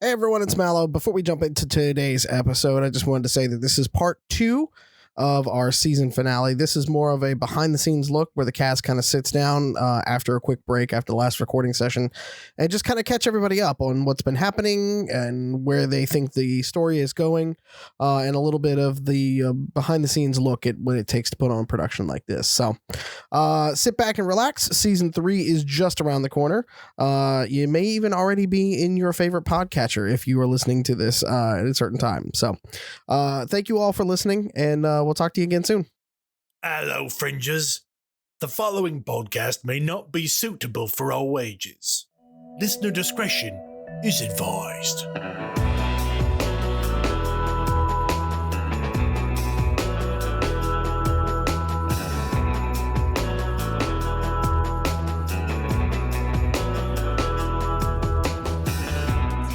Hey everyone, it's Mallo. Before we jump into today's episode, I just wanted to say that this is part 2 of our season finale. This is more of a behind the scenes look where the cast kind of sits down after a quick break after the last recording session and just kind of catch everybody up on what's been happening and where they think the story is going, and a little bit of the behind the scenes look at what it takes to put on production like this. So sit back and relax. Season 3 is just around the corner. You may even already be in your favorite podcatcher if you are listening to this at a certain time. So thank you all for listening, and we'll talk to you again soon. Hello, fringers. The following podcast may not be suitable for all ages. Listener discretion is advised.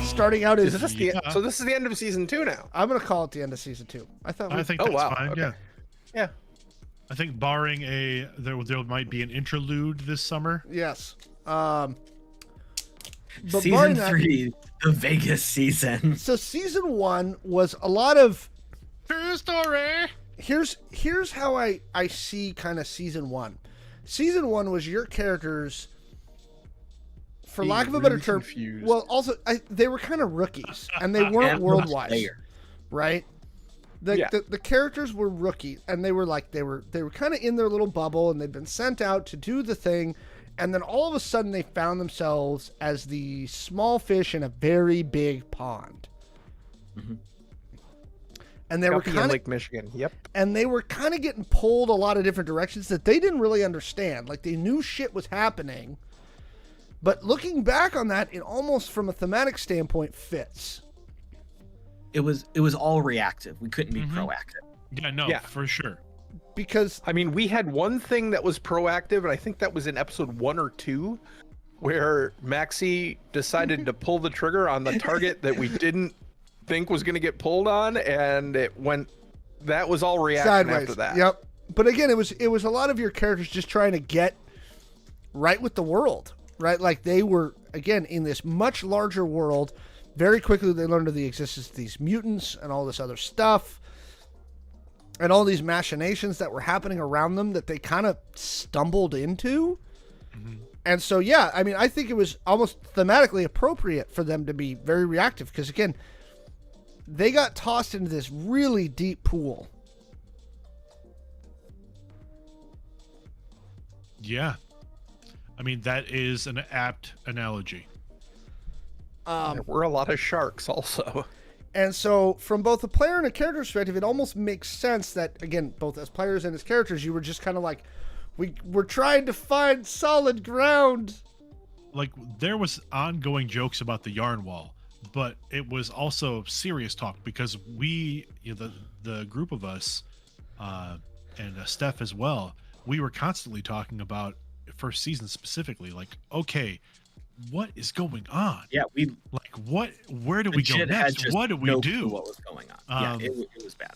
Starting out is this so this is the end of season 2 now. I'm gonna call it the end of season 2. I think that's fine. Okay. Yeah. I think barring there might be an interlude this summer. Yes. But season 3, the Vegas season. So season 1 was a lot of true story. Here's how I see kind of season 1. Season 1 was your characters, for lack of a better term, confused. well, also they were kind of rookies, and they weren't worldwide, right? The characters were rookies, and they were kind of in their little bubble, and they'd been sent out to do the thing, and then all of a sudden they found themselves as the small fish in a very big pond. Mm-hmm. And they were kind of Lake Michigan. Yep. And they were kind of getting pulled a lot of different directions that they didn't really understand. Like, they knew shit was happening. But looking back on that, it almost, from a thematic standpoint, fits. It was all reactive. We couldn't be proactive. Yeah, for sure. Because I mean, we had one thing that was proactive, and I think that was in episode 1 or 2, where Maxi decided to pull the trigger on the target that we didn't think was going to get pulled on, and that was all reaction sideways. After that. Yep. But again, it was a lot of your characters just trying to get right with the world. Right, like they were, again, in this much larger world. Very quickly, they learned of the existence of these mutants and all this other stuff, and all these machinations that were happening around them that they kind of stumbled into. Mm-hmm. And so, yeah, I mean, I think it was almost thematically appropriate for them to be very reactive because, again, they got tossed into this really deep pool. Yeah. I mean, that is an apt analogy. There were a lot of sharks also. And so from both a player and a character perspective, it almost makes sense that, again, both as players and as characters, you were just kind of like, we're trying to find solid ground. Like, there was ongoing jokes about the yarn wall, but it was also serious talk because we, the group of us, and Steph as well, we were constantly talking about first season specifically, like, okay, what is going on? Yeah, where do we go next? What do we do? What was going on? It was bad.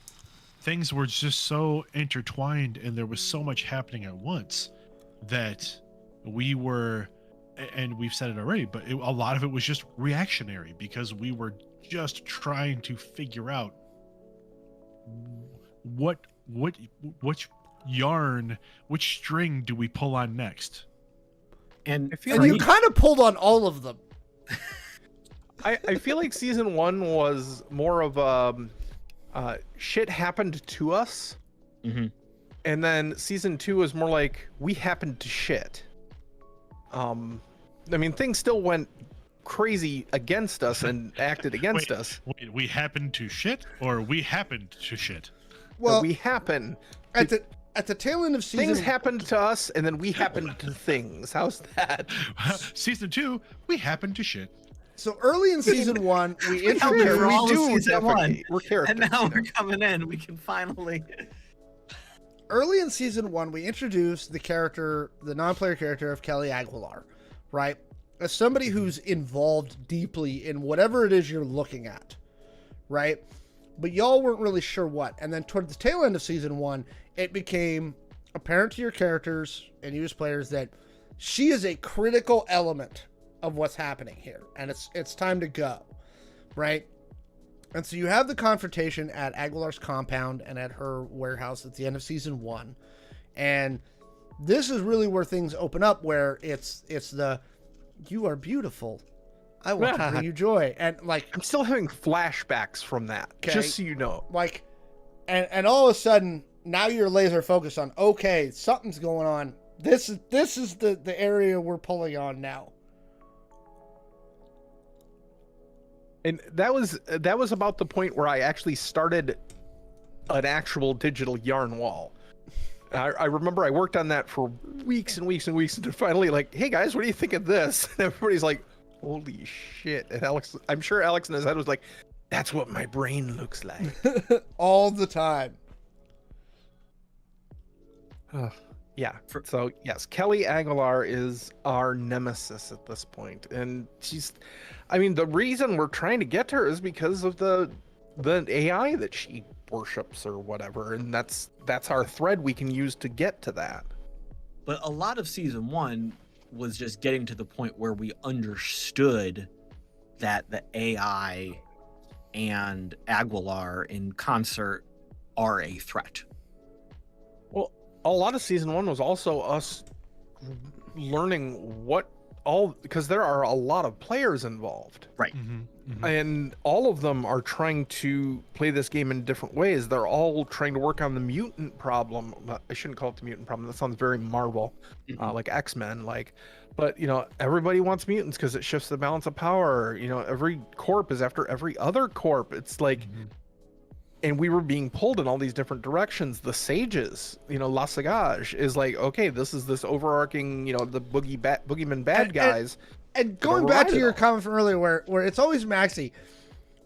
Things were just so intertwined, and there was so much happening at once that we were, and we've said it already, but a lot of it was just reactionary because we were just trying to figure out which string do we pull on next? And you kind of pulled on all of them. I feel like season 1 was more of shit happened to us. Mm-hmm. And then season 2 was more like we happened to shit. I mean, things still went crazy against us and acted against us. Wait, we happened to shit or we happened to shit? Well, we happen at the tail end of season, things happened to us, and then we happened to things. How's that? Season 2, we happened to shit. So early in season 1, we introduced. We're characters, and now we're coming in. We can finally. Early in season 1, we introduced the non-player character of Kelly Aguilar, right? As somebody who's involved deeply in whatever it is you're looking at, right? But y'all weren't really sure what. And then toward the tail end of season 1, it became apparent to your characters and you as players that she is a critical element of what's happening here, and it's time to go. right? And so you have the confrontation at Aguilar's compound and at her warehouse at the end of season 1. And this is really where things open up, where it's the, you are beautiful, I want to bring you joy. And like, I'm still having flashbacks from that, Okay. just so you know. like, and all of a sudden, now you're laser focused on, okay, something's going on. This is the area we're pulling on now. And that was about the point where I actually started an actual digital yarn wall. I remember I worked on that for weeks and weeks and weeks, and finally, like, hey guys, what do you think of this? And everybody's like, holy shit. And I'm sure Alex in his head was like, that's what my brain looks like. All the time. Yeah. So yes, Kelly Aguilar is our nemesis at this point, and the reason we're trying to get to her is because of the AI that she worships or whatever, and that's our thread we can use to get to that. But a lot of season 1 was just getting to the point where we understood that the AI and Aguilar in concert are a threat. Well, a lot of season 1 was also us learning because there are a lot of players involved. Right. And all of them are trying to play this game in different ways. They're all trying to work on the mutant problem. I shouldn't call it the mutant problem. That sounds very Marvel, like X-Men. But everybody wants mutants because it shifts the balance of power. Every corp is after every other corp. It's like, and we were being pulled in all these different directions. The sages, La Sagage is like, okay, this is this overarching, the boogeyman bad guys. And going back to your comment from earlier, where it's always Maxi.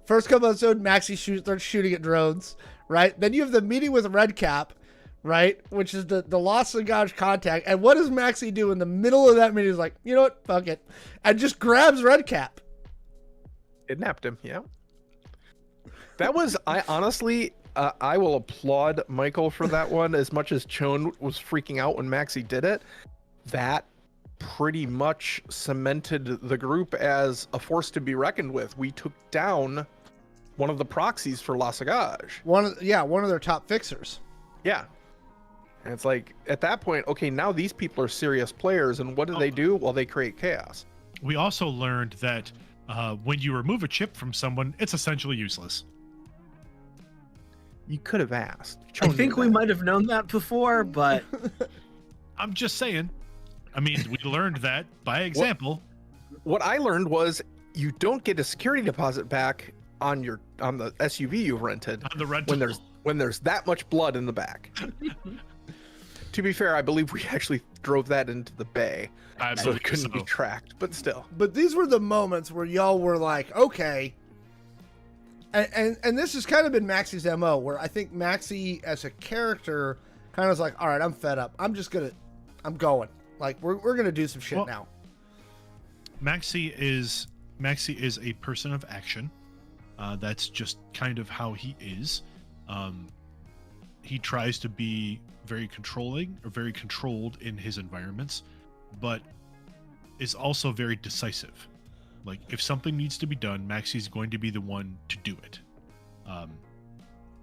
First couple episodes, Maxi starts shooting at drones, right? Then you have the meeting with Redcap, right? Which is the Lost Sagage contact. And what does Maxi do in the middle of that meeting? He's like, you know what? Fuck it. And just grabs Redcap. Kidnapped him, yeah. That was, I honestly, I will applaud Michael for that one as much as Chon was freaking out when Maxi did it. That pretty much cemented the group as a force to be reckoned with. We took down one of the proxies for La Sagage. One of their top fixers. Yeah. And it's like, at that point, okay, now these people are serious players, and what do they do? Well, they create chaos. We also learned that when you remove a chip from someone, it's essentially useless. You could have asked. I think we might have known that before, but I'm just saying. I mean, we learned that by example. What I learned was you don't get a security deposit back on the SUV you've rented On the rental. when there's that much blood in the back. To be fair, I believe we actually drove that into the bay, so it couldn't be tracked. But still. But these were the moments where y'all were like, okay. And this has kind of been Maxi's MO, where I think Maxi as a character kind of is like, all right, I'm fed up. I'm going. Like, we're going to do some shit now. Maxi is a person of action. That's just kind of how he is. He tries to be very controlling or very controlled in his environments, but is also very decisive. Like, if something needs to be done, Maxi's going to be the one to do it.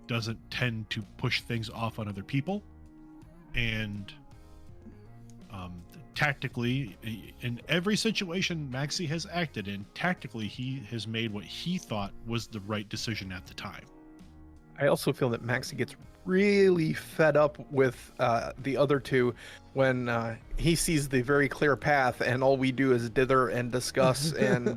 Doesn't tend to push things off on other people. And tactically, in every situation Maxi has acted in, tactically, he has made what he thought was the right decision at the time. I also feel that Maxi gets really fed up with the other two when he sees the very clear path, and all we do is dither and discuss and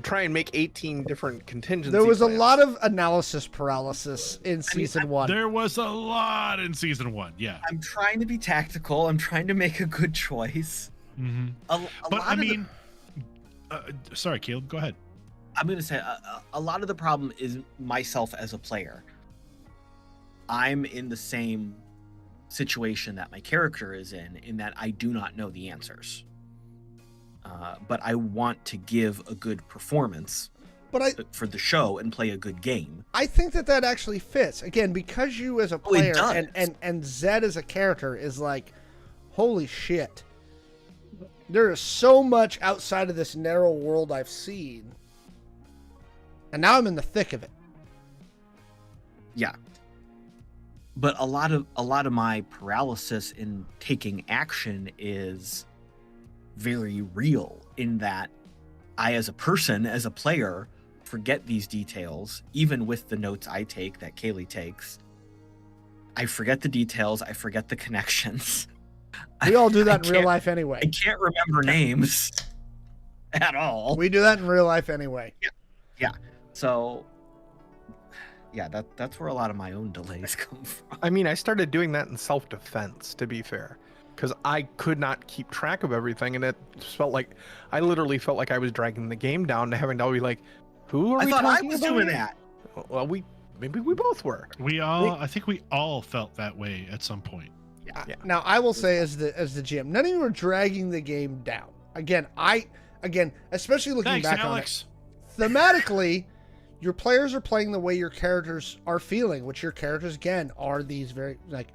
try and make 18 different contingencies. There was a lot of analysis paralysis in season 1. There was a lot in season 1, yeah. I'm trying to be tactical. I'm trying to make a good choice. Mm-hmm. Sorry, Caleb, go ahead. I'm going to say a lot of the problem is myself as a player. I'm in the same situation that my character is in that I do not know the answers. But I want to give a good performance for the show and play a good game. I think that actually fits. Again, because you as a player and Zed as a character is like, holy shit. There is so much outside of this narrow world I've seen And now I'm in the thick of it. Yeah. But a lot of my paralysis in taking action is very real, in that I, as a person, as a player, forget these details, even with the notes I take that Kaylee takes. I forget the details. I forget the connections. We all do that I in real life anyway. I can't remember names at all. We do that in real life anyway. Yeah. So, yeah, that's where a lot of my own delays come from. I mean, I started doing that in self-defense, to be fair, because I could not keep track of everything, and it just felt like I literally felt like I was dragging the game down to having to be like, "Who are I we thought I talking was about doing here?" that. Well, maybe we both were. I think we all felt that way at some point. Yeah. Now I will say, as the GM, none of you are dragging the game down. Again, especially looking Thanks, back Alex. on it, thematically, your players are playing the way your characters are feeling, which your characters, again, are these very, like,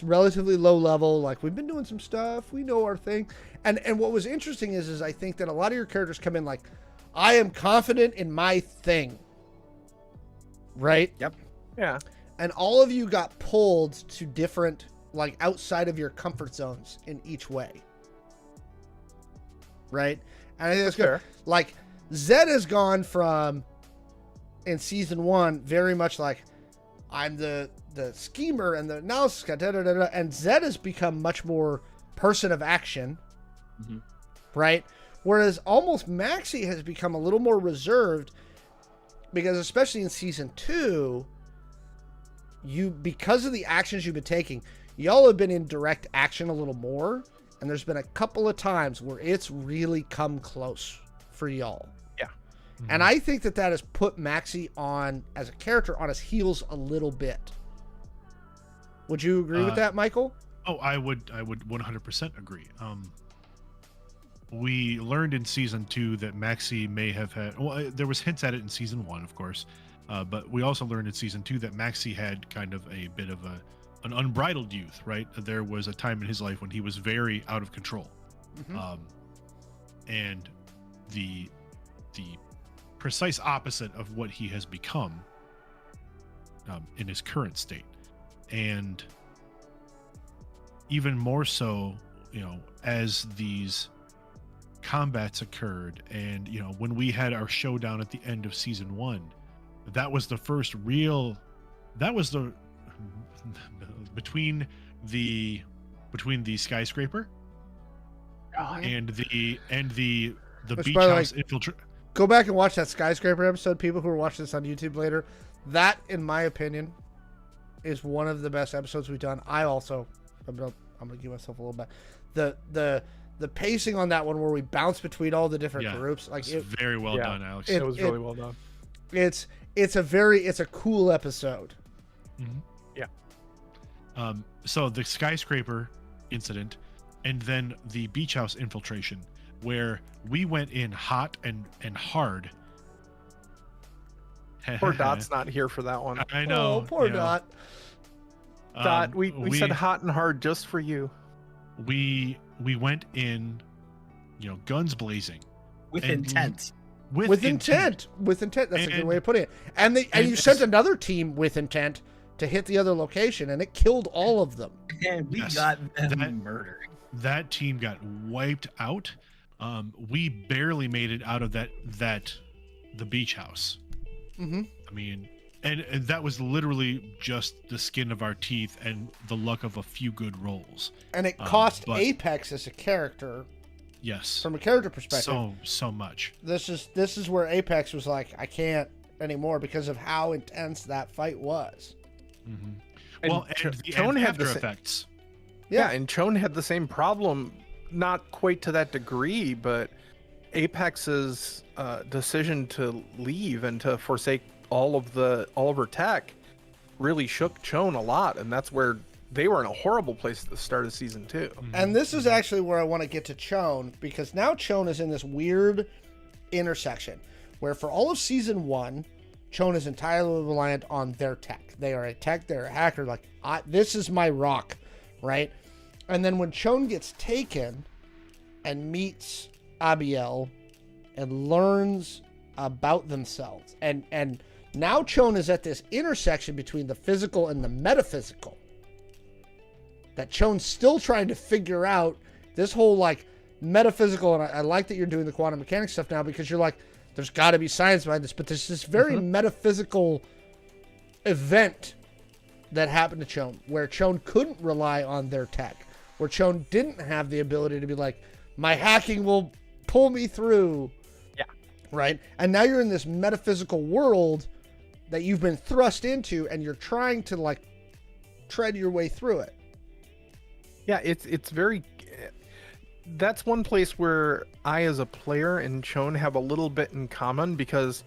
relatively low level, like, we've been doing some stuff, we know our thing. And what was interesting is I think that a lot of your characters come in like, I am confident in my thing. Right? Yep. Yeah. And all of you got pulled to different, like, outside of your comfort zones in each way. Right? And I think that's good. Fair. Like, Zed has gone from, in season 1, very much like, I'm the schemer and the analysis guy, and Zed has become much more person of action. Mm-hmm. Right? Whereas almost Maxi has become a little more reserved, because especially in season 2, because of the actions you've been taking, y'all have been in direct action a little more, and there's been a couple of times where it's really come close for y'all. Yeah. And I think that has put Maxi on, as a character, on his heels a little bit. Would you agree with that, Michael? Oh, I would 100% agree. We learned in season 2 that Maxi may have had, well, there was hints at it in season 1, of course, but we also learned in season 2 that Maxi had kind of a bit of an unbridled youth, right? There was a time in his life when he was very out of control. Mm-hmm. And the precise opposite of what he has become in his current state. And even more so, as these combats occurred, and when we had our showdown at the end of season 1, that was the first real, between the skyscraper and the Which, beach by the way, house infiltrate. Go back and watch that skyscraper episode. People who are watching this on YouTube later, that, in my opinion, is one of the best episodes we've done. I'm gonna give myself a little bit. The pacing on that one, where we bounce between all the different groups, like, it's very well done, Alex. It was really well done. It's a cool episode. Mm-hmm. Yeah. So the skyscraper incident, and then the beach house infiltration, where we went in hot and hard. Poor Dot's not here for that one. I know. Oh, poor Dot. Dot, we said hot and hard just for you. We went in, guns blazing. With intent. With intent. With intent. That's a good way of putting it. And you sent another team with intent to hit the other location, and it killed all of them. And we got them murdered. That team got wiped out. We barely made it out of the beach house. Mm-hmm. I mean, and that was literally just the skin of our teeth and the luck of a few good rolls. And it cost Apex as a character. Yes. From a character perspective. So much. This is where Apex was like, I can't anymore because of how intense that fight was. Mm-hmm. And Chone had the effects. Yeah, and Chone had the same problem, not quite to that degree, but Apex's decision to leave and to forsake all of her tech really shook Chone a lot, and that's where they were in a horrible place at the start of season 2. Mm-hmm. And this is actually where I want to get to Chone, because now Chone is in this weird intersection where for all of season 1, Chone is entirely reliant on their tech. They are a tech, they're a hacker, like, this is my rock, right? And then when Chone gets taken and meets Abiel and learns about themselves. And now Chon is at this intersection between the physical and the metaphysical. That Chon's still trying to figure out this whole like metaphysical, and I like that you're doing the quantum mechanics stuff now, because you're like, there's got to be science behind this, but there's this very metaphysical event that happened to Chon, where Chon couldn't rely on their tech, where Chon didn't have the ability to be like, my hacking will pull me through. Yeah. Right? And now you're in this metaphysical world that you've been thrust into, and you're trying to like tread your way through it. Yeah, it's very. That's one place where I, as a player, and Chon have a little bit in common, because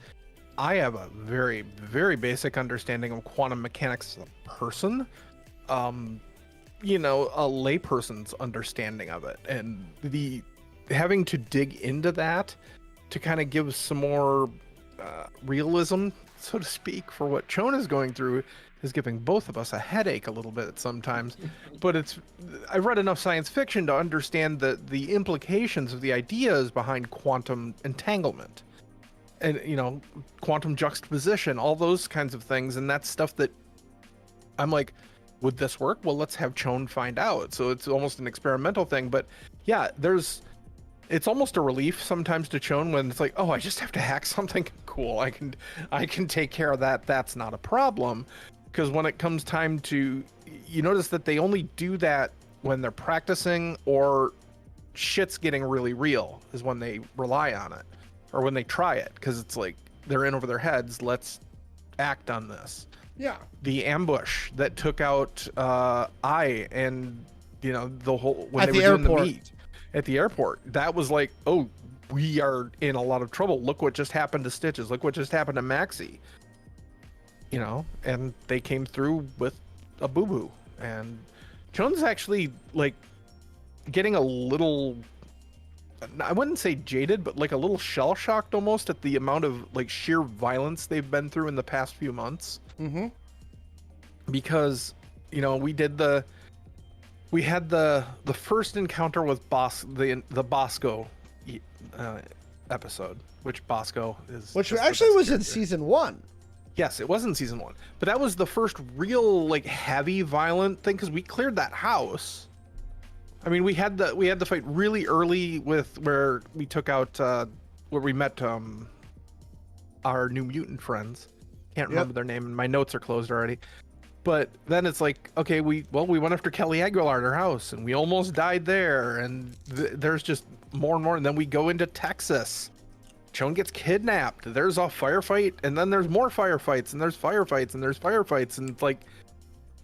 I have a very, very basic understanding of quantum mechanics as a person. You know, a layperson's understanding of it, and the having to dig into that to kind of give some more realism, so to speak, for what Chon is going through is giving both of us a headache a little bit sometimes. But I've read enough science fiction to understand the implications of the ideas behind quantum entanglement and, you know, quantum juxtaposition, all those kinds of things. And that's stuff that I'm like, would this work? Well, let's have Chon find out. So it's almost an experimental thing. But yeah, it's almost a relief sometimes to Chon when it's like, oh, I just have to hack something cool. I can take care of that. That's not a problem. Because when it comes time to, you notice that they only do that when they're practicing or shit's getting really real is when they rely on it, or when they try it, because it's like they're in over their heads. Let's act on this. Yeah. The ambush that took out I and, you know, the whole when At they the were doing airport. the meet at the airport, that was like, oh, we are in a lot of trouble. Look what just happened to Stitches. Look what just happened to Maxi. You know, and they came through with a boo-boo. And Chon's actually like getting a little, I wouldn't say jaded, but like a little shell-shocked almost at the amount of like sheer violence they've been through in the past few months. Mm-hmm. Because, you know, we had the first encounter with the Bosco episode, which Bosco is, Which just the actually best was in character. season 1. Yes, it was in season 1, but that was the first real like heavy violent thing, because we cleared that house. I mean, we had the fight really early with where we took out where we met our new mutant friends. Can't remember their name, and my notes are closed already. But then it's like, okay, we went after Kelly Aguilar at her house, and we almost died there, and there's just more and more, and then we go into Texas. Chon gets kidnapped. There's a firefight, and then there's more firefights, and there's firefights, and there's firefights, and it's like,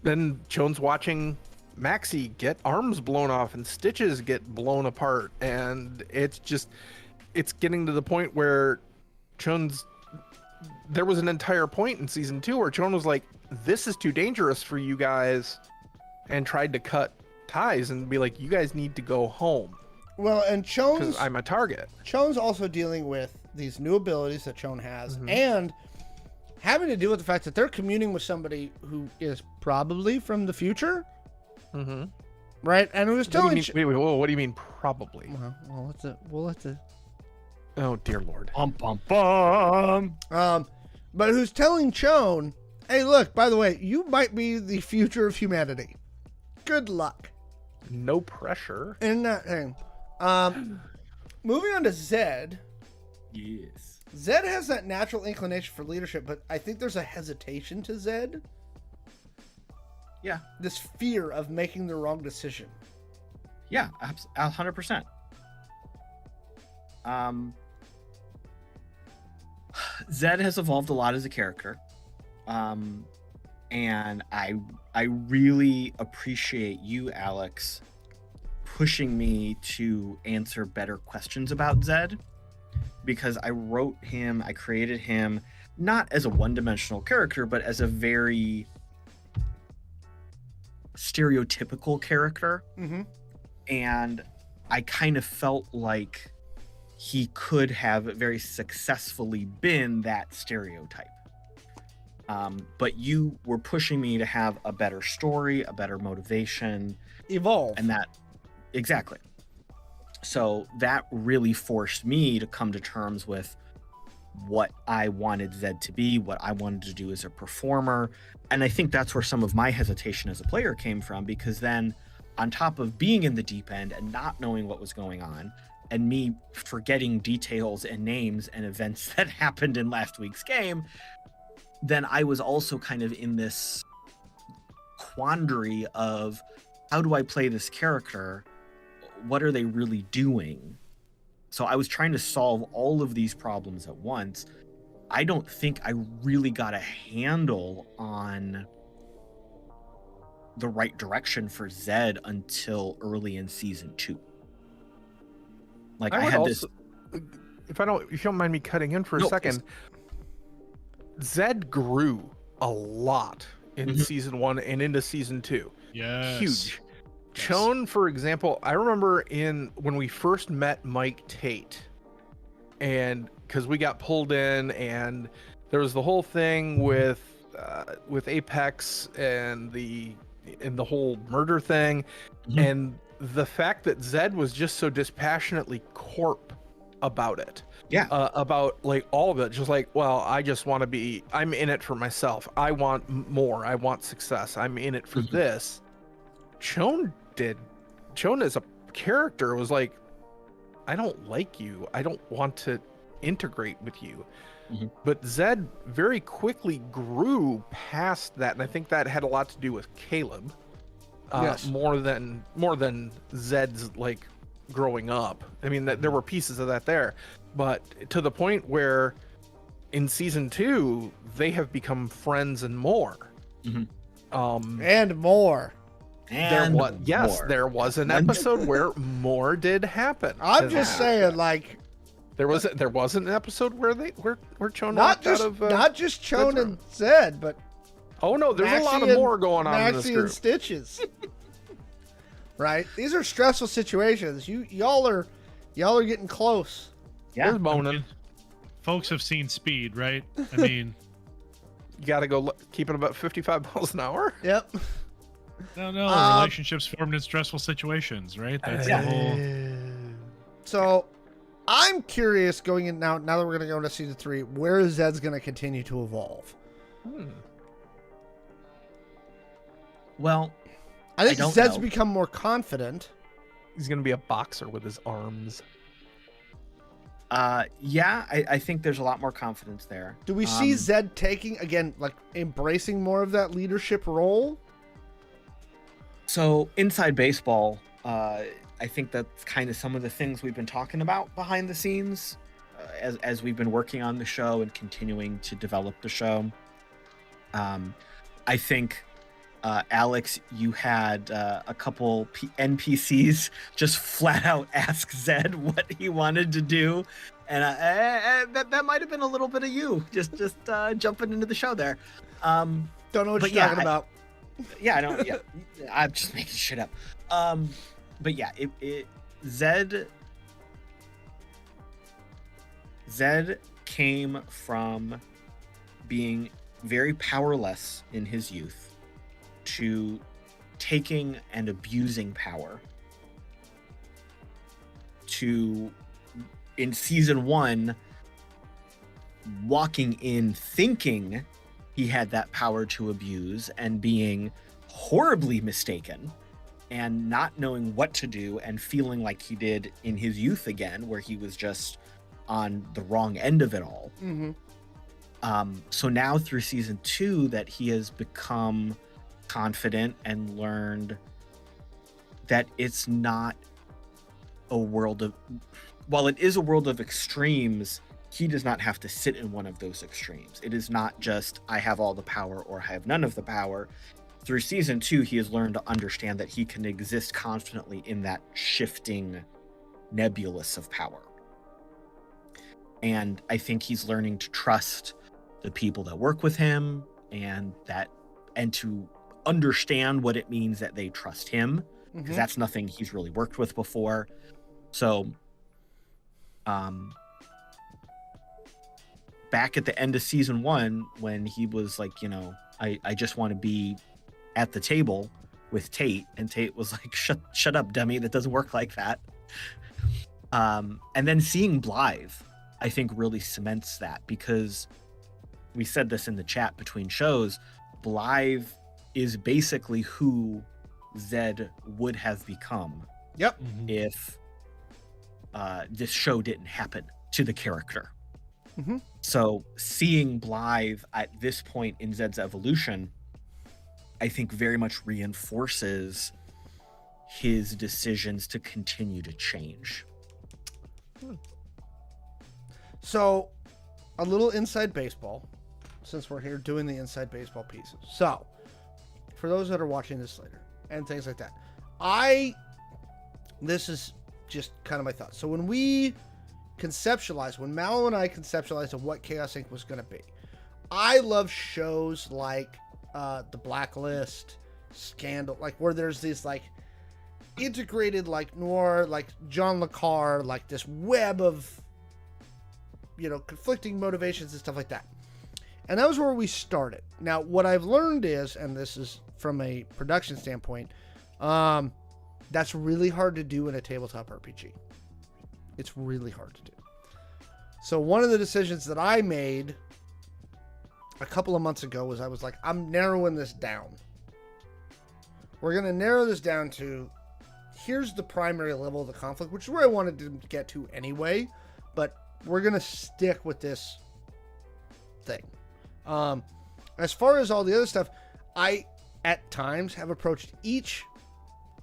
then Chon's watching Maxi get arms blown off and Stitches get blown apart, and it's getting to the point where there was an entire point in season 2 where Chon was like, this is too dangerous for you guys, and tried to cut ties and be like, you guys need to go home. Well, and Because I'm a target. Chon's also dealing with these new abilities that Chon has, and having to deal with the fact that they're communing with somebody who is probably from the future, right? And who was telling. Wait, what do you mean probably? We'll let the. Oh dear Lord. But who's telling Chon, hey, look, by the way, you might be the future of humanity. Good luck. No pressure. In that thing. Moving on to Zed. Yes. Zed has that natural inclination for leadership, but I think there's a hesitation to Zed. Yeah. This fear of making the wrong decision. Yeah, 100%. Zed has evolved a lot as a character. And I really appreciate you, Alex, pushing me to answer better questions about Zed, because I created him not as a one-dimensional character, but as a very stereotypical character. And I kind of felt like he could have very successfully been that stereotype. But you were pushing me to have a better story, a better motivation. Evolve. And that, exactly. So that really forced me to come to terms with, what I wanted Zed to be, what I wanted to do as a performer. And I think that's where some of my hesitation as a player came from, because then on top of being in the deep end and not knowing what was going on, and me forgetting details and names and events that happened in last week's game, then I was also kind of in this quandary of, how do I play this character? What are they really doing? So I was trying to solve all of these problems at once. I don't think I really got a handle on the right direction for Zed until early in season 2. Like I had also, if you don't mind me cutting in for a second, Zed grew a lot in season 1 and into season 2. Yes. Huge. Shawn, for example, I remember when we first met Mike Tate, and because we got pulled in, and there was the whole thing with Apex and the whole murder thing, and the fact that Zed was just so dispassionately corp about it. Yeah. About like all of it, just like, well, I'm in it for myself. I want more. I want success. I'm in it for this. Shawn as a character was like, I don't like you. I don't want to integrate with you. But Zed very quickly grew past that, and I think that had a lot to do with Caleb. Yes. More than Zed's like growing up. I mean, there were pieces of that there, but to the point where in season 2 they have become friends and more. And more. There was an episode where more did happen. I'm just saying, like, there was an episode where Shawn not walked out of not just Shawn and Zed, but oh no, there's Maxi a lot of and- more going on in this Maxi group. and Stitches. Right? These are stressful situations. Y'all are getting close. Yeah. There's moaning. Folks have seen Speed, right? I mean, You got to go keep it about 55 miles an hour. Yep. no, relationships formed in stressful situations, right? That's the whole. So, I'm curious going in now that we're going to go into season 3, where Zed's going to continue to evolve. Well, I think don't Zed's know. become more confident. He's gonna be a boxer with his arms. yeah, I think there's a lot more confidence there. Do we see Zed taking, again, like embracing more of that leadership role? So inside baseball, I think that's kind of some of the things we've been talking about behind the scenes as we've been working on the show and continuing to develop the show. I think, Alex, you had a couple NPCs just flat out ask Zed what he wanted to do. And that might have been a little bit of you just jumping into the show there. Don't know what But you're yeah, talking about. Yeah, I don't. Yeah, I'm just making shit up. But yeah, Zed came from being very powerless in his youth to taking and abusing power to, in season 1, walking in thinking he had that power to abuse and being horribly mistaken and not knowing what to do and feeling like he did in his youth again, where he was just on the wrong end of it all. So now through season 2 that he has become confident and learned that it's not a world of, while it is a world of extremes, he does not have to sit in one of those extremes. It is not just I have all the power or I have none of the power. Through season 2, he has learned to understand that he can exist confidently in that shifting nebulous of power. And I think he's learning to trust the people that work with him and to understand what it means that they trust him, because that's nothing he's really worked with before. So, back at the end of season 1, when he was like, I just want to be at the table with Tate, and Tate was like, shut up, dummy, that doesn't work like that. And then seeing Blythe I think really cements that, because we said this in the chat between shows, Blythe is basically who Zed would have become Yep. if this show didn't happen to the character. Mhm. So seeing Blythe at this point in Zed's evolution, I think very much reinforces his decisions to continue to change. So, a little inside baseball, since we're here doing the inside baseball pieces. So, for those that are watching this later and things like that, this is just kind of my thoughts. So when Mallo and I conceptualized of what Chaos Inc. was going to be, I love shows like The Blacklist, Scandal, like where there's these like integrated like noir, like John le Carre, like this web of, you know, conflicting motivations and stuff like that. And that was where we started. Now, what I've learned is, and this is from a production standpoint, that's really hard to do in a tabletop RPG. It's really hard to do. So one of the decisions that I made a couple of months ago was I was like, I'm narrowing this down. We're going to narrow this down to, here's the primary level of the conflict, which is where I wanted to get to anyway, but we're going to stick with this thing. As far as all the other stuff, I, at times, have approached each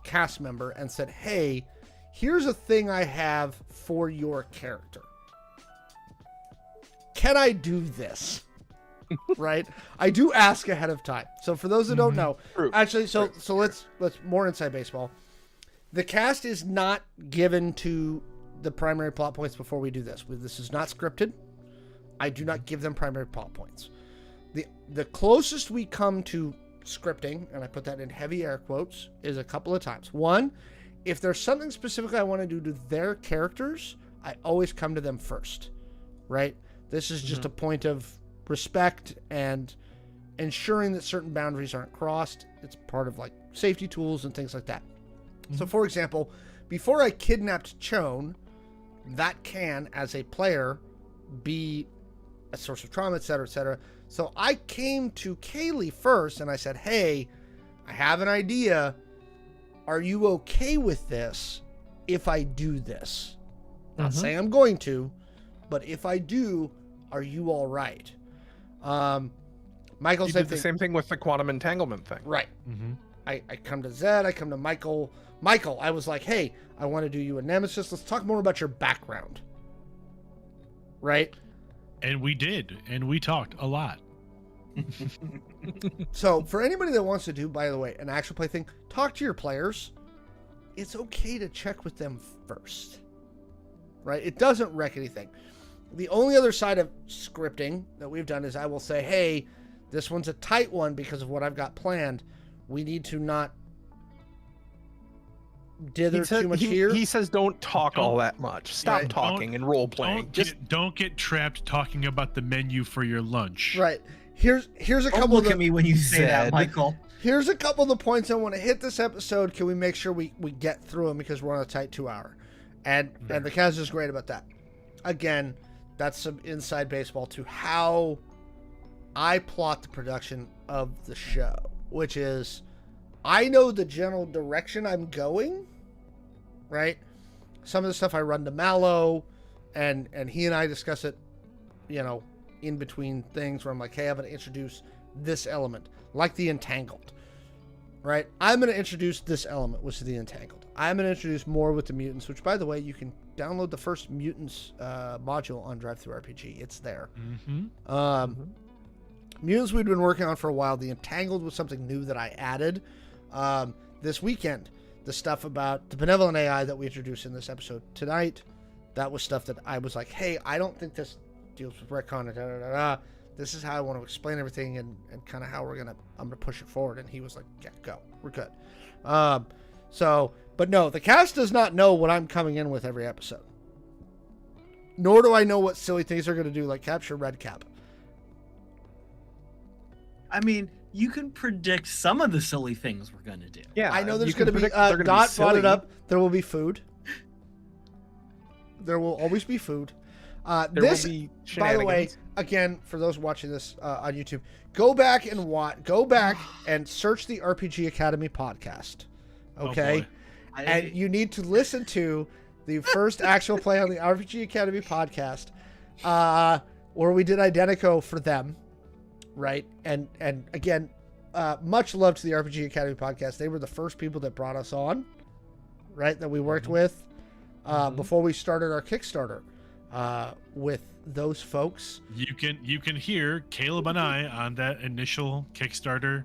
cast member and said, hey, here's a thing I have for your character. Can I do this? Right? I do ask ahead of time. So for those that don't know, actually, so let's more inside baseball. The cast is not given to the primary plot points before we do this. This is not scripted. I do not give them primary plot points. The closest we come to scripting, and I put that in heavy air quotes, is a couple of times. One, if there's something specific I want to do to their characters, I always come to them first, right? This is just a point of respect and ensuring that certain boundaries aren't crossed. It's part of like safety tools and things like that. So for example, before I kidnapped Shawn, that can, as a player, be a source of trauma, etc., etc. So I came to Kaylee first and I said, hey, I have an idea. Are you okay with this if I do this? Not saying I'm going to, but if I do, are you all right? Michael did the same thing with the quantum entanglement thing. Right. I come to Zed, I come to Michael. Michael, I was like, hey, I want to do you a nemesis. Let's talk more about your background. Right? And we did, and we talked a lot. So for anybody that wants to do, by the way, an actual play thing, talk to your players. It's okay to check with them first. Right? It doesn't wreck anything. The only other side of scripting that we've done is I will say, hey, this one's a tight one because of what I've got planned. We need to not dither too much here. He says don't talk all that much. Stop talking and role playing. Don't get trapped talking about the menu for your lunch. Right. Here's a couple Don't look at me when you say that, Michael. Here's a couple of the points I want to hit this episode. Can we make sure we get through them because we're on a tight 2 hour? And the cast is great about that. Again, that's some inside baseball to how I plot the production of the show, which is I know the general direction I'm going, right? Some of the stuff I run to Mallo, and he and I discuss it, you know, in between things where I'm like, hey, I'm going to introduce this element, like the Entangled, right? I'm going to introduce this element, which is the Entangled. I'm going to introduce more with the mutants, which, by the way, you can download the first mutants module on Drive-Thru-RPG. It's there. Mutants we'd been working on for a while. The Entangled was something new that I added this weekend. The stuff about the benevolent AI that we introduced in this episode tonight, that was stuff that I was like, hey, I don't think this deals with retcon. This is how I want to explain everything and kind of how I'm gonna push it forward. And he was like, yeah, go, we're good. But no, the cast does not know what I'm coming in with every episode. Nor do I know what silly things they're going to do, like capture Red Cap. I mean, you can predict some of the silly things we're going to do. Yeah, I know there's going to be, Dot brought it up, there will be food. There will always be food. There This, will be by the way, shenanigans. again, for those watching this on YouTube, go back and search the RPG Academy podcast. Okay, boy. and you need to listen to the first actual play on the RPG Academy podcast, where we did Identico for them, right? And again, much love to the RPG Academy podcast. They were the first people that brought us on, right? That we worked with before we started our Kickstarter with those folks. You can hear Caleb and I on that initial Kickstarter.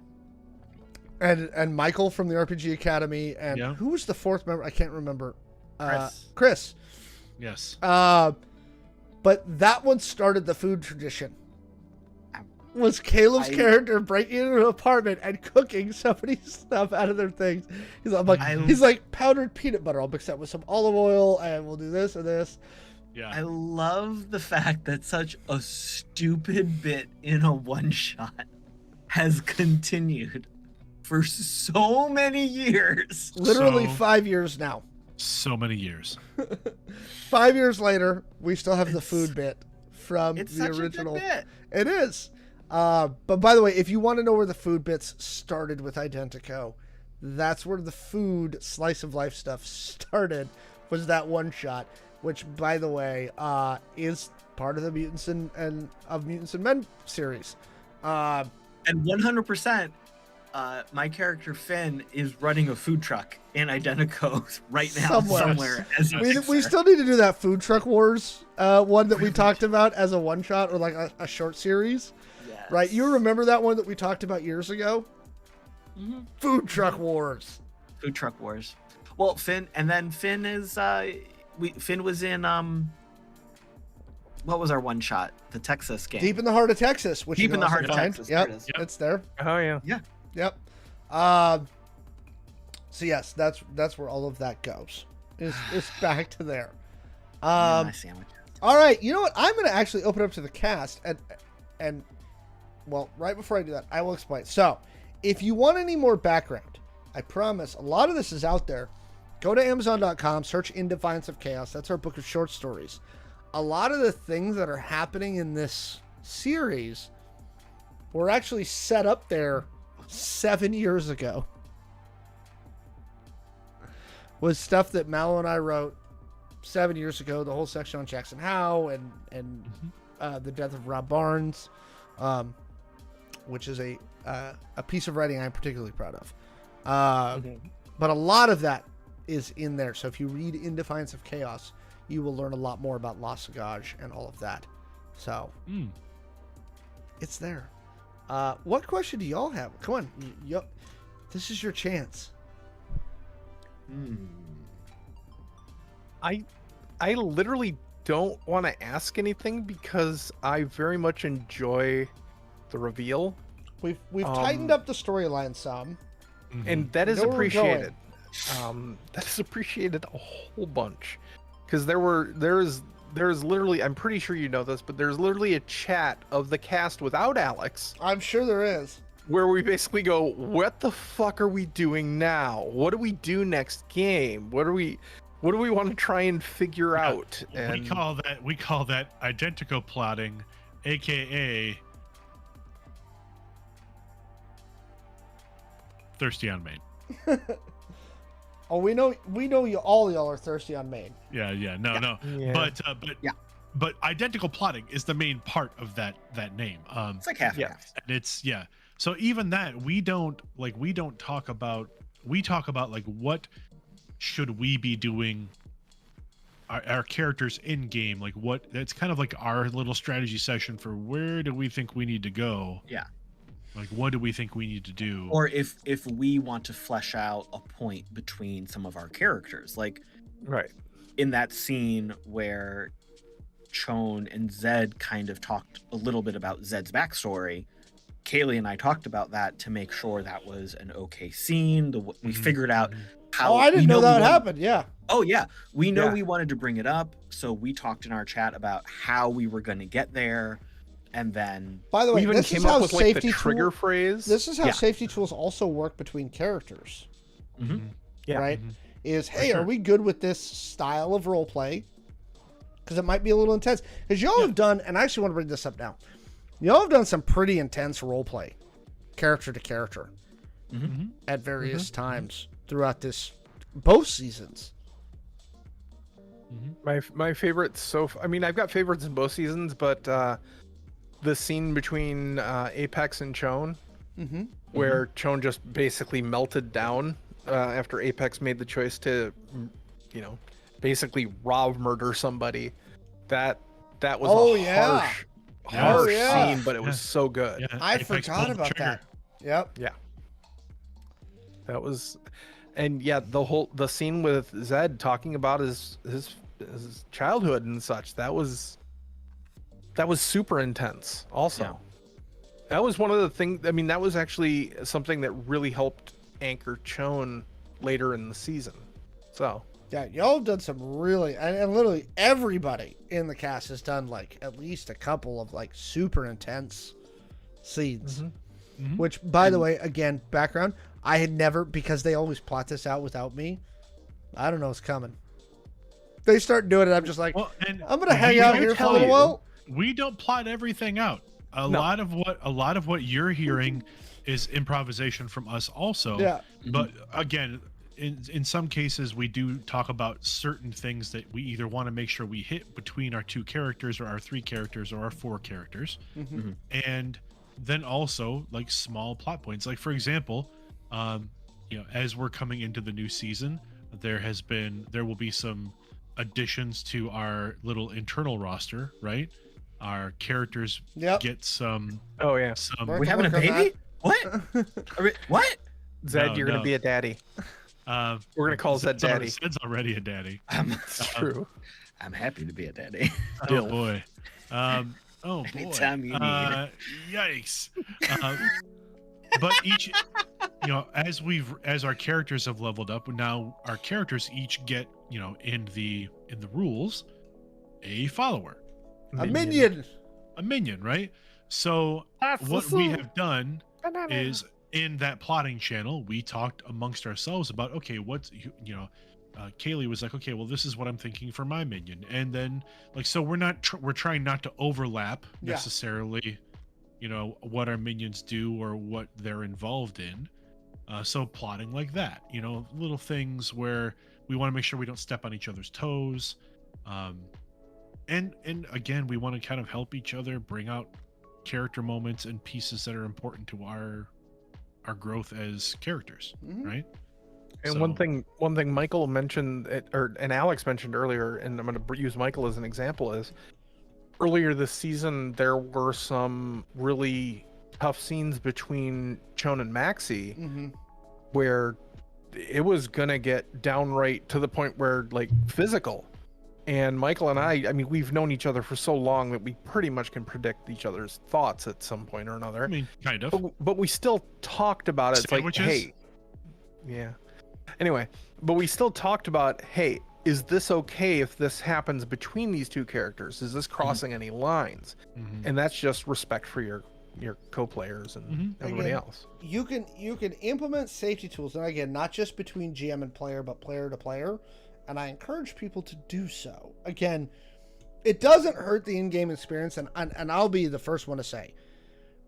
And Michael from the RPG Academy, and Yeah. who was the fourth member? I can't remember. Chris. Chris. Yes. But that one started the food tradition. Was Caleb's character breaking into an apartment and cooking somebody's stuff out of their things? He's like powdered peanut butter. I'll mix that with some olive oil, and we'll do this and this. Yeah. I love the fact that such a stupid bit in a one shot has continued for so many years. Literally So- 5 years now. So many years. 5 years later, we still have the food bit from It's the such original. a good bit. It is. But by the way, if you want to know where the food bits started with Identico, that's where the food slice of life stuff started, was that one shot, which, by the way, is part of the Mutants and Men series. And 100%, my character Finn is running a food truck in Identico right now somewhere. As a We mixer. still need to do that Food Truck Wars one that we talked about as a one shot or like a short series. Yes. Right, you remember that one that we talked about years ago? Mhm. Food Truck Wars. Food Truck Wars. Well, Finn is Finn was in what was our one shot? The Texas game. Deep in the Heart of Texas, which Deep you in can the also Heart of find. Texas, Yep, there it is. it's there. Oh yeah. Yep. So yes, that's where all of that goes. Is back to there. My sandwich. All right, you know what? I'm going to actually open up to the cast and well, right before I do that, I will explain. So, if you want any more background, I promise a lot of this is out there. Go to Amazon.com, search In Defiance of Chaos. That's our book of short stories. A lot of the things that are happening in this series were actually set up there 7 years ago. Was stuff that Mallo and I wrote 7 years ago. The whole section on Jackson Howe and the death of Rob Barnes, which is a piece of writing I'm particularly proud of. But a lot of that is in there. So if you read In Defiance of Chaos, you will learn a lot more about La Sagage and all of that. So it's there. What question do y'all have? Come on, this is your chance. I literally don't want to ask anything because I very much enjoy the reveal, We've tightened up the storyline some. and that is know where we're going. appreciated. That is appreciated a whole bunch, because there's literally, I'm pretty sure you know this, but there's literally a chat of the cast without Alex I'm sure there is. where we basically go, what the fuck are we doing now? What do we do next game? What do we want to try and figure out? And We call that identico plotting, aka thirsty on main. Oh, we know you all y'all are thirsty on Maine. No. Yeah. But identical plotting is the main part of that name. It's like half and Yeah. half. And it's so even that we talk about like what should we be doing our characters in game, like what it's kind of like our little strategy session for where do we think we need to go, Yeah. like what do we think we need to do, Or if we want to flesh out a point between some of our characters, like Right. in that scene where Shawn and Zed kind of talked a little bit about Zed's backstory. Kaylee and I talked about that to make sure that was an okay scene. We figured out how. Oh, I didn't know that happened. Yeah. Oh yeah, we know Yeah. we wanted to bring it up, so we talked in our chat about how we were going to get there, and then By the We way, even this came is up how with like the safety trigger phrase. This is how Yeah. safety tools also work between characters, Yeah. right? Is hey, sure. are we good with this style of role play? because it might be a little intense. Because y'all have done, and I actually want to bring this up now. Y'all have done some pretty intense role play, character to character, at various times throughout both seasons. My favorites I've got favorites in both seasons, but the scene between Apex and Chone, where Chone just basically melted down after Apex made the choice to, basically murder somebody. That was harsh scene, but it was so good. Yeah, I Apex forgot pulled the about trigger. that. Yep. Yeah. That was, and yeah, the scene with Zed talking about his childhood and such. That was super intense. Also, that was one of the things. I mean, that was actually something that really helped anchor Chone later in the season. So Yeah, y'all have done some really, and literally everybody in the cast has done like at least a couple of like super intense scenes. Which, by the way, again, background, I had never, because they always plot this out without me. I don't know what's coming. They start doing it, I'm just like, Well, and I'm gonna hang out here for a little while. we don't plot everything out. A lot of what you're hearing is improvisation from us also. Yeah. But again, in some cases we do talk about certain things that we either want to make sure we hit between our 2 characters or our 3 characters or our 4 characters. And then also like small plot points. Like for example, as we're coming into the new season, there will be some additions to our little internal roster, right? Our characters get some. Oh yeah. We're We having a baby? What? What? Zed, No, you're gonna be a daddy. We're gonna call Zed daddy. Zed's already a daddy. That's true. I'm happy to be a daddy. Oh boy. Oh boy. Anytime you need. Yikes. But each, as our characters have leveled up, now our characters each get, in the rules, a follower, A minion. a minion, right? So what we have done is in that plotting channel, we talked amongst ourselves about, okay, what's, Kaylee was like, okay, well, this is what I'm thinking for my minion. And then so we're trying not to overlap necessarily, what our minions do or what they're involved in. So plotting like that, little things where we want to make sure we don't step on each other's toes. And again, we want to kind of help each other bring out character moments and pieces that are important to our growth as characters, right? And So- one thing Michael mentioned, and Alex mentioned earlier, and I'm going to use Michael as an example, is earlier this season there were some really tough scenes between Chone and Maxi, where it was going to get downright to the point where like physical. And Michael and I mean, we've known each other for so long that we pretty much can predict each other's thoughts at some point or another. I mean, kind of. But we still talked about it. It's like, Sandwiches? hey, yeah. Anyway, but we still talked about, hey, is this okay if this happens between these 2 characters? Is this crossing any lines? And that's just respect for your co-players and everybody else. You can implement safety tools, and again, not just between GM and player, but player to player. And I encourage people to do so. Again, it doesn't hurt the in-game experience, and I'll be the first one to say,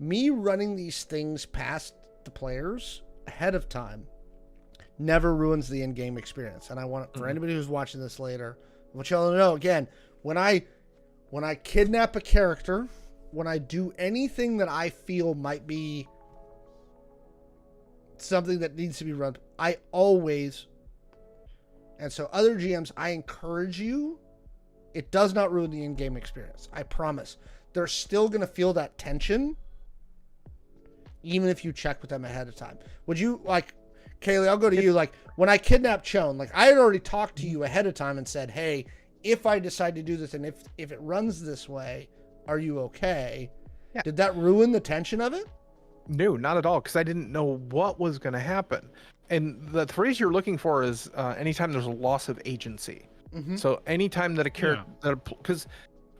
me running these things past the players ahead of time never ruins the in-game experience. And I want, for anybody who's watching this later, I want y'all to know, again, when I kidnap a character, when I do anything that I feel might be something that needs to be run, I always... And so other GMs, I encourage you, it does not ruin the in-game experience. I promise. They're still going to feel that tension, even if you check with them ahead of time. Would you, like, Kaylee, I'll go to you. Like, when I kidnapped Chone, like, I had already talked to you ahead of time and said, hey, if I decide to do this and if it runs this way, are you okay? Yeah. Did that ruin the tension of it? No, not at all, because I didn't know what was going to happen. And the phrase you're looking for is anytime there's a loss of agency. So anytime that a character, because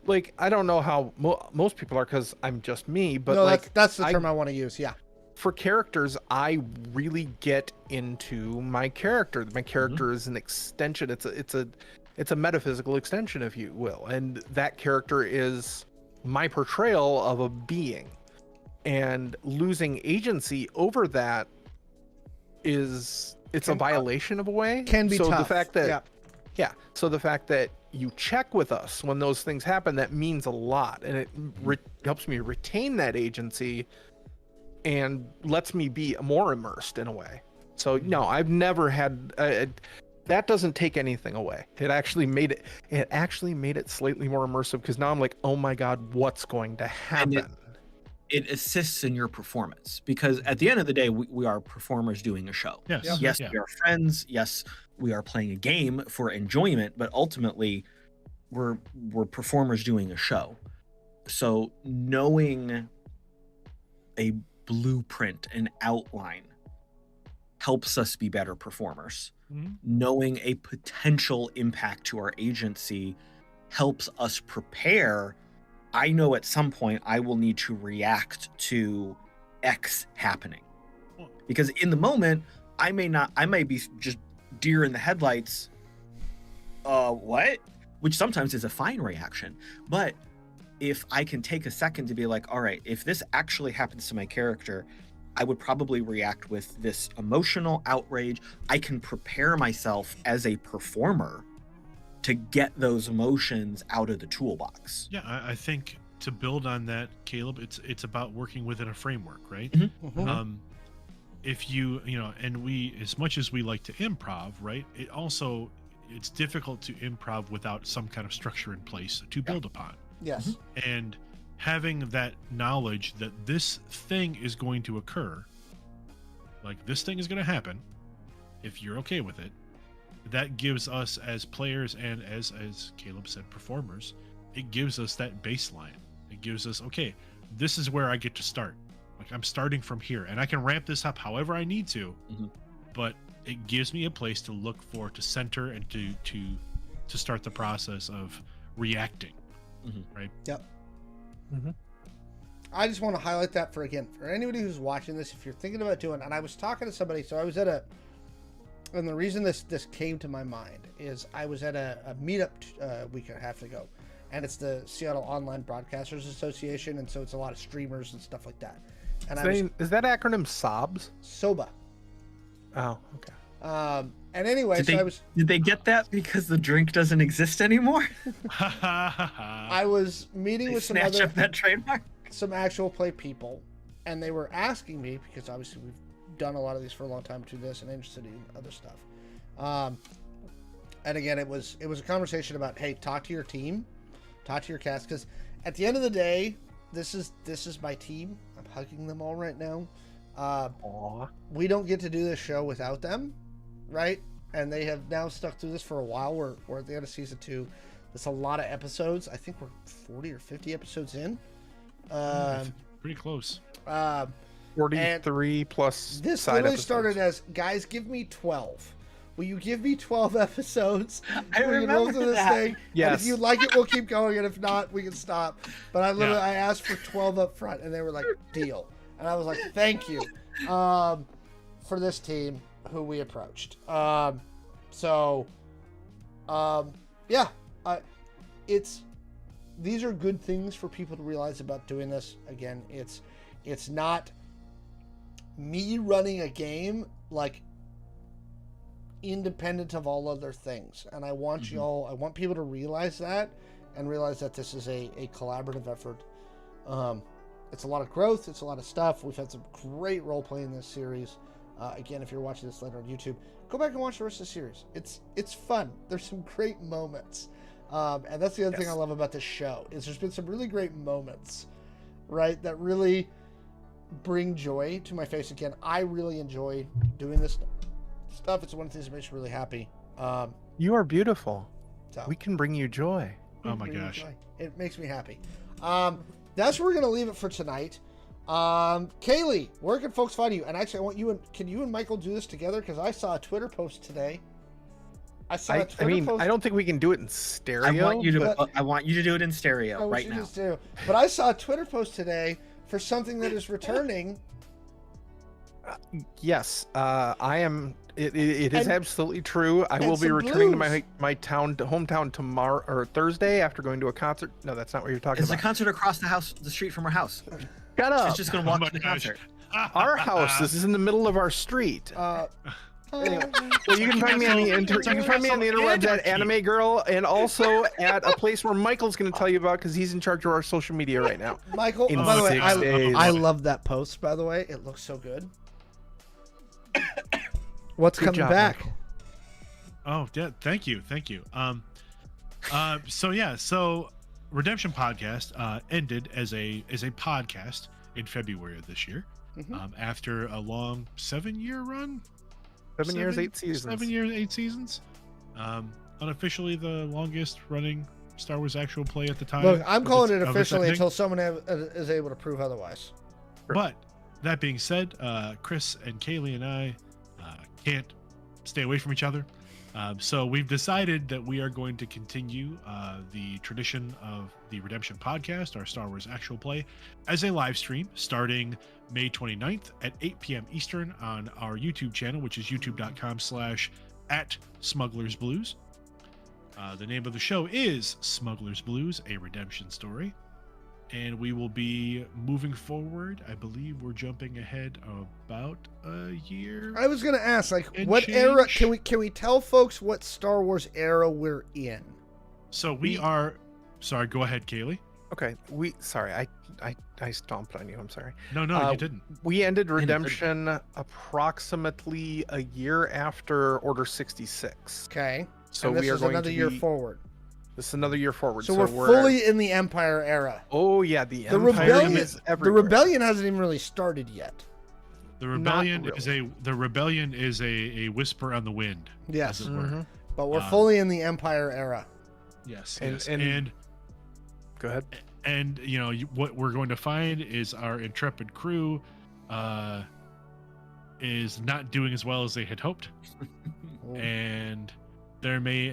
like, I don't know how most people are, because I'm just me, but no, like that's the term I want to use. Yeah. For characters, I really get into my character. My character is an extension. It's It's a metaphysical extension, if you will. And that character is my portrayal of a being. And losing agency over that it's a violation of a way. Can be so tough. The fact that, yeah. So the fact that you check with us when those things happen, that means a lot. And it helps me retain that agency and lets me be more immersed in a way. So no, I've never had that doesn't take anything away. It actually made it slightly more immersive, because now I'm like, oh my God, what's going to happen? It assists in your performance, because at the end of the day, we are performers doing a show. Yes. Yep. Yes, Yeah. we are friends. Yes, we are playing a game for enjoyment, but ultimately we're performers doing a show. So knowing a blueprint, an outline, helps us be better performers. Mhm. Knowing a potential impact to our agency helps us prepare. I know at some point I will need to react to X happening, because in the moment I may be just deer in the headlights. What? Which sometimes is a fine reaction. But if I can take a second to be like, all right, if this actually happens to my character, I would probably react with this emotional outrage. I can prepare myself as a performer to get those emotions out of the toolbox. Yeah, I think to build on that, Caleb, it's about working within a framework, right? Mhm. If you and we, as much as we like to improv, right, it's difficult to improv without some kind of structure in place to build upon. Yes. And having that knowledge that this thing is going to occur, like this thing is going to happen, if you're okay with it, that gives us as players and as Caleb said, performers, it gives us that baseline. It gives us, okay, this is where I get to start. Like I'm starting from here, and I can ramp this up however I need to, but it gives me a place to look for, to center, and to start the process of reacting. Right? Yep. Mhm. I just want to highlight that for anybody who's watching this, if you're thinking about doing, and I was talking to somebody, so I was at and the reason this came to my mind is I was at a meetup a week and a half ago, and it's the Seattle Online Broadcasters Association, and so it's a lot of streamers and stuff like that. And Is that acronym SOBS? SOBA. Oh, okay. And anyway, Did they get that because the drink doesn't exist anymore? I was meeting with Snatch up that trademark. some actual play people, and they were asking me, because obviously we've done a lot of these for a long time to this and interested in other stuff. And again, it was a conversation about, hey, talk to your team, talk to your cast, because at the end of the day, this is my team. I'm hugging them all right now. We don't get to do this show without them, right? And they have now stuck through this for a while. We're at the end of season 2. That's a lot of episodes. I think we're 40 or 50 episodes in. Pretty close. 43 plus This side literally episodes. started as, guys, give me 12. Will you give me 12 episodes? I We can remember roll through this that. thing. Yes. And if you like it, we'll keep going, and if not, we can stop. But I literally Yeah. I asked for 12 up front, and they were like, deal. And I was like, thank you for this team who we approached. These are good things for people to realize about doing this. Again, it's not me running a game like independent of all other things. And I want I want people to realize that, and realize that this is a collaborative effort. It's a lot of growth. It's a lot of stuff. We've had some great role play in this series. Again, if you're watching this later on YouTube, go back and watch the rest of the series. It's fun. There's some great moments. And that's the other thing I love about this show, is there's been some really great moments, right, that really bring joy to my face. Again, I really enjoy doing this stuff. It's one of the things that makes me really happy. You are beautiful. So We can bring you joy. Oh my really gosh. enjoy. It makes me happy. That's where we're going to leave it for tonight. Kaylee, where can folks find you? And actually, I want can you and Michael do this together? Because I saw a Twitter post today. I don't think we can do it in stereo. I want you to. but- I want you to do it in I stereo wish right you now. just do. But I saw a Twitter post today for something that is returning. Yes, I am. It is And- absolutely true. I and will be some returning blues. to my hometown tomorrow or Thursday after going to a concert. No, that's not what you're talking It's a about. concert across the street from our house. Shut up. She's just gonna Oh walk my to the gosh. concert. Our house. This is in the middle of our street. Anyway, well, you can find me on the interwebs at Anime Girl, and also at a place where Michael's going to tell you about because he's in charge of our social media right now. Michael, In by the way, 6 days. I love that post, by the way. It looks so good. What's Good coming job, back? Michael. Oh, yeah, thank you. So Redemption Podcast ended as a podcast in February of this year. Mhm. After a long 7-year run. 7 years, 8 seasons. 7 years, 8 seasons. Unofficially the longest running Star Wars actual play at the time. Look, I'm calling it of its officially ending. until someone is able to prove otherwise. But that being said, Chris and Kaylee and I can't stay away from each other. So we've decided that we are going to continue the tradition of the Redemption Podcast, our Star Wars actual play, as a live stream starting May 29th at 8 p.m. Eastern on our YouTube channel, which is youtube.com/@SmugglersBlues. The name of the show is Smugglers Blues, a redemption story. And we will be moving forward. I believe we're jumping ahead about a year. I was gonna ask, like, And what era? change. Can we tell folks what Star Wars era we're in? So we are. Sorry, go ahead, Kaylee. Okay, sorry, I stomped on you. I'm sorry. No, you didn't. We ended Redemption approximately a year after Order 66. Okay, So and this we are is going another to year be, forward. This is another year forward. So we're fully in the Empire era. Oh yeah, the Empire rebellion is The everywhere. rebellion hasn't even really started yet. The rebellion really. is a whisper on the wind. Yes, as it were. Mhm. but we're Um, fully in the Empire era. Yes, And- yes. and- Go ahead. And what we're going to find is our intrepid crew is not doing as well as they had hoped, and there may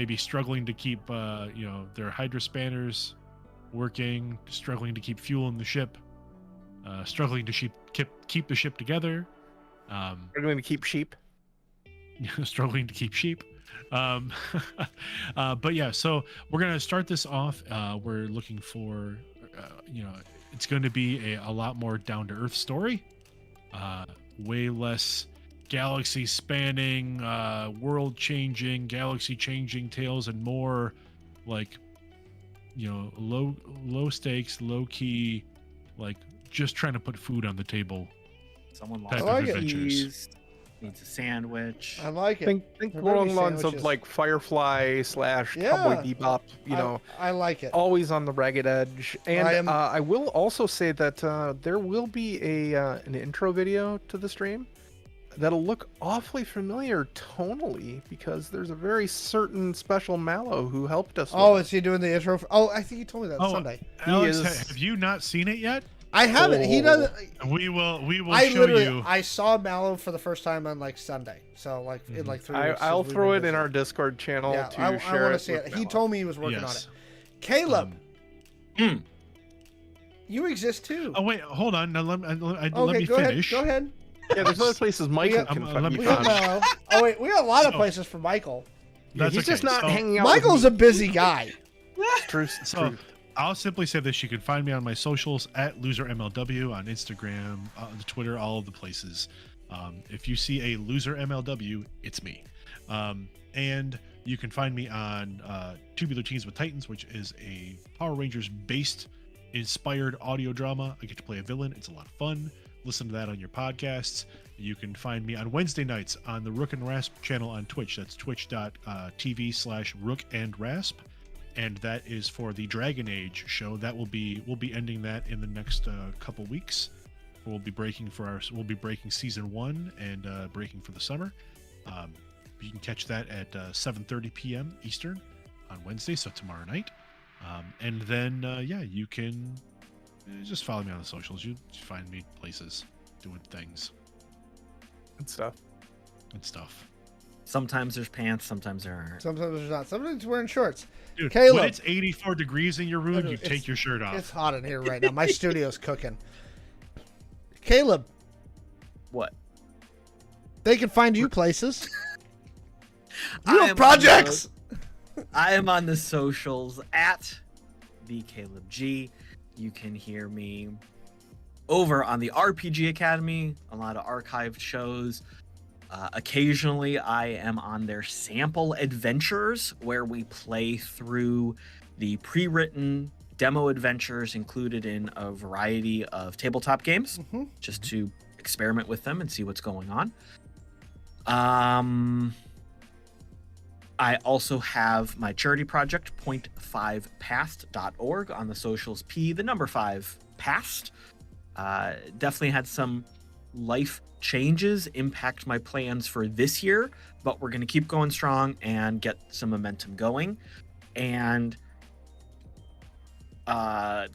be struggling to keep their hydra spanners working, struggling to keep fuel in the ship, struggling to keep the ship together, We're going to keep sheep. struggling to keep sheep. But yeah, so we're gonna start this off. We're looking for, it's going to be a lot more down to earth story, way less galaxy spanning, world changing, galaxy changing tales, and more like, low stakes, low key, like just trying to put food on the table. Someone Type lost of their adventures. keys, needs a sandwich. I like it. Think They're along very the lines of sandwiches. like Firefly / Yeah. Cowboy Bebop. I like it. Always on the ragged edge. And I will also say that there will be an intro video to the stream that'll look awfully familiar tonally because there's a very certain special Mallo who helped us. Oh, with is he doing the intro? I think you told me that Sunday. Alex, is- have you not seen it yet? I haven't. He doesn't. We will I show literally, you. I saw Mallow for the first time on like Sunday. So like in like 3 weeks. I'll since we've throw been it in busy. our Discord channel Yeah, to I share want to it see with it. He Mallo. told me he was working on Yes. it. Caleb, Um, you exist too. Oh wait, hold on. Now let me Okay, go finish. ahead. Go ahead. Yeah, there's other places Michael Yeah. can Let find me We you got finish. Mallow. Oh wait, we got a lot of So- places for Michael. Yeah, That's he's just okay. not So- hanging out. with Michael's me. a busy guy. True. So I'll simply say this: you can find me on my socials at losermlw on Instagram, Twitter, all of the places. If you see a loser MLW, it's me. And you can find me on Tubular Teens with Titans, which is a Power Rangers based inspired audio drama. I get to play a villain. It's a lot of fun. Listen to that on your podcasts. You can find me on Wednesday nights on the Rook and Rasp channel on Twitch. That's twitch.tv/Rook and Rasp. And that is for the Dragon Age show. We'll be ending that in the next couple weeks. We'll be breaking season 1 and breaking for the summer. You can catch that at 7:30 p.m. Eastern on Wednesday, so tomorrow night. And then you can just follow me on the socials. You find me places doing things and stuff. and stuff. Sometimes there's pants, sometimes there aren't. Sometimes there's not. Sometimes wearing shorts. Dude, Caleb. when it's 84 degrees in your room, you It's- take your shirt off. It's hot in here right now. My studio's cooking. Caleb, What? They can find you places. I You am have projects. I am on the socials at the Caleb G. You can hear me over on the RPG Academy, a lot of archived shows. Occasionally, I am on their sample adventures where we play through the pre-written demo adventures included in a variety of tabletop games, just to experiment with them and see what's going on. I also have my charity project, point5past.org, on the socials, the number 5 past. Definitely had some life changes impact my plans for this year, but we're going to keep going strong and get some momentum going. And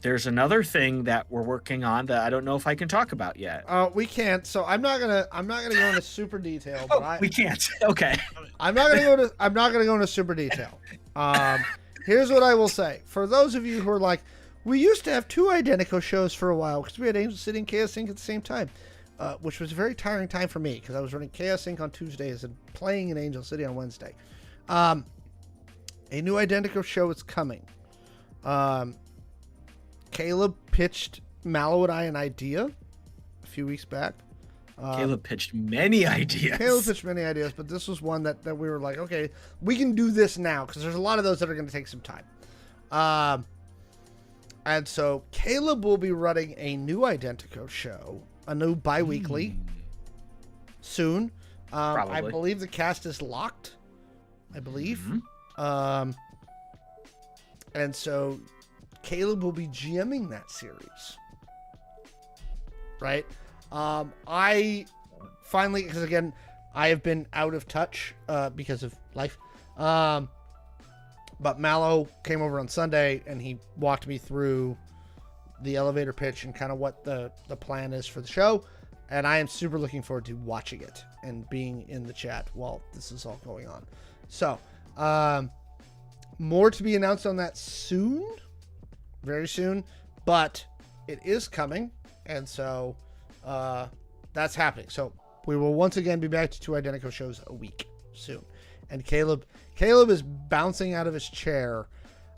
there's another thing that we're working on that I don't know if I can talk about yet. We can't. So I'm not gonna go into super detail. But we can't. Okay. I'm not gonna go into super detail. Here's what I will say. For those of you who are like, we used to have 2 Identico shows for a while because we had Angel City and Chaos Inc. at the same time, which was a very tiring time for me because I was running Chaos Inc. on Tuesdays and playing in Angel City on Wednesday. A new Identico show is coming. Caleb pitched Mallo and I an idea a few weeks back. Caleb pitched many ideas. But this was one that we were like, okay, we can do this now because there's a lot of those that are going to take some time. And so Caleb will be running a new Identico show, a new bi-weekly soon. I believe the cast is locked. I believe. And so Caleb will be GMing that series. Right? I finally, because again, I have been out of touch because of life. But Mallo came over on Sunday and he walked me through the elevator pitch and kind of what the plan is for the show. And I am super looking forward to watching it and being in the chat while this is all going on. So, more to be announced on that soon. Very soon, but it is coming, and so that's happening. So we will once again be back to 2 Identico shows a week soon. And Caleb is bouncing out of his chair.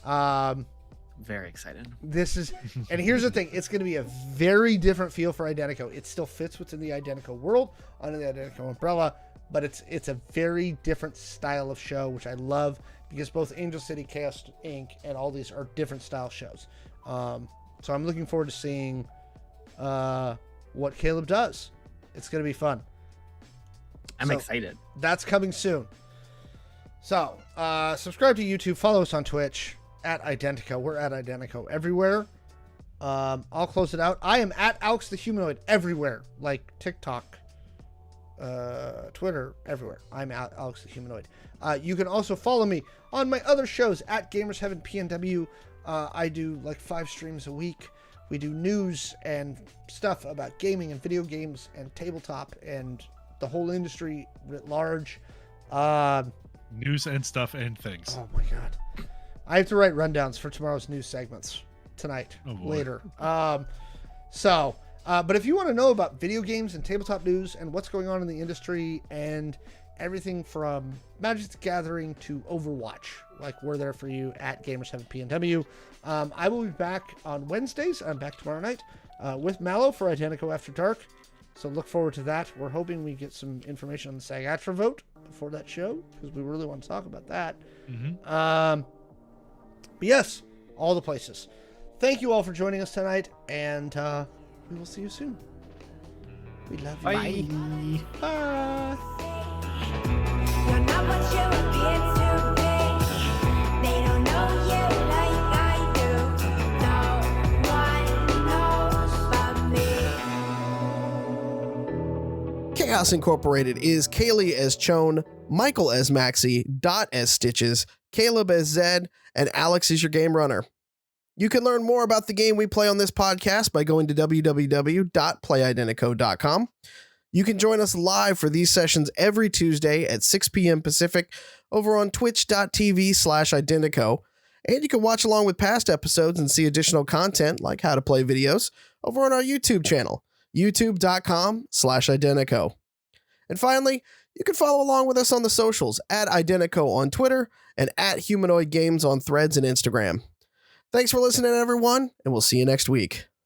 Very excited. And here's the thing: it's going to be a very different feel for Identico. It still fits within the Identico world under the Identico umbrella, but it's a very different style of show, which I love. Because both Angel City, Chaos Inc., and all these are different style shows. So I'm looking forward to seeing what Caleb does. It's going to be fun. I'm excited. That's coming soon. So, subscribe to YouTube. Follow us on Twitch at Identico. We're at Identico everywhere. I'll close it out. I am at Alex the Humanoid everywhere. Like TikTok, Twitter, everywhere. I'm at Alex the Humanoid. You can also follow me on my other shows at Gamers Heaven PNW. I do like 5 streams a week. We do news and stuff about gaming and video games and tabletop and the whole industry writ large. News and stuff and things. Oh my God. I have to write rundowns for tomorrow's news segments tonight, later. But if you want to know about video games and tabletop news and what's going on in the industry and everything from Magic the Gathering to Overwatch, like we're there for you at Gamers7PNW. I will be back on Wednesdays. I'm back tomorrow night with Mallo for Identico After Dark. So look forward to that. We're hoping we get some information on the SAG-AFTRA vote before that show because we really want to talk about that. But yes, all the places. Thank you all for joining us tonight, and we will see you soon. We love you. Bye. Bye. You're not what you appear to be. They don't know you like I do. No one knows but me. Chaos Incorporated is Kaylee as Shawn, Michael as Maxi, Dot as Stitches, Caleb as Zed, and Alex is your game runner. You can learn more about the game we play on this podcast by going to www.playidentico.com. You can join us live for these sessions every Tuesday at 6 p.m. Pacific over on twitch.tv/Identico. And you can watch along with past episodes and see additional content like how to play videos over on our YouTube channel, youtube.com/Identico. And finally, you can follow along with us on the socials at Identico on Twitter and at Humanoid Games on Threads and Instagram. Thanks for listening, everyone, and we'll see you next week.